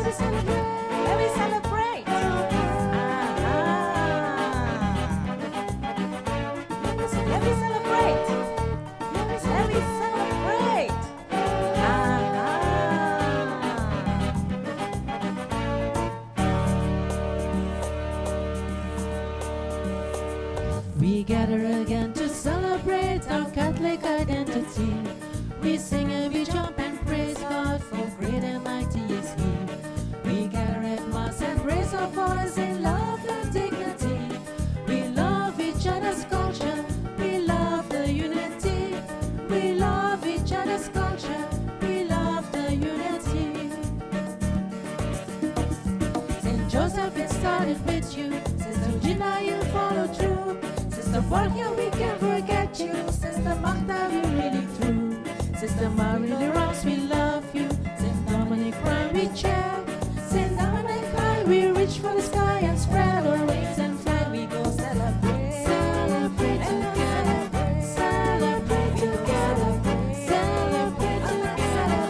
to celebrate. Let me celebrate. Let me celebrate. Let me celebrate. We gather again to celebrate our Catholic identity. We sing and we jump and praise God, for great and mighty is He. We gather at Mass and raise our voice in love and dignity. We love each other's culture. We love the unity. We love each other's culture. We love the unity. St. Joseph, it started with you. Sister Gina, you follow through. Sister Borgia, we can't forget you. Sister Marta, we really through. Sister Marie Rose, we love you. St. Dominic Prime, we cheer. St. Dominic High, we reach for the sky and spread our wings and fly. We go celebrate, celebrate together, celebrate together, celebrate together.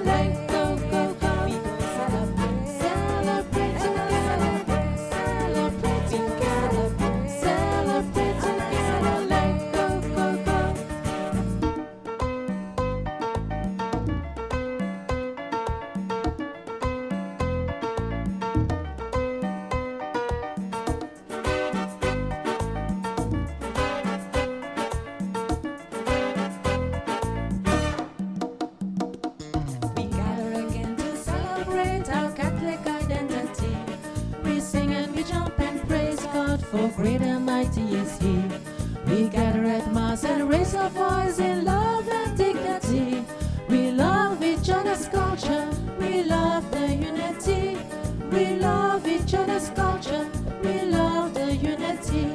Go, go, go. We go celebrate, celebrate together, celebrate together, celebrate together. Go, go, go. We gather again to celebrate our Catholic identity. We sing and we jump and praise God, for great and mighty is He. We gather at Mass and raise our voice in love and dignity. We love each other's culture. We love the unity. We love each other's culture. We love the unity.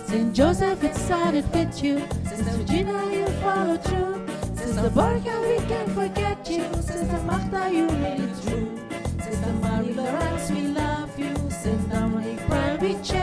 St. Joseph, it started with you. Sister Regina, you follow through. Sister Borgia, we can't forget you. Sister Marta, you really true. Sister Marie Laurence, we love you. St. Dominic Prime, we cheer.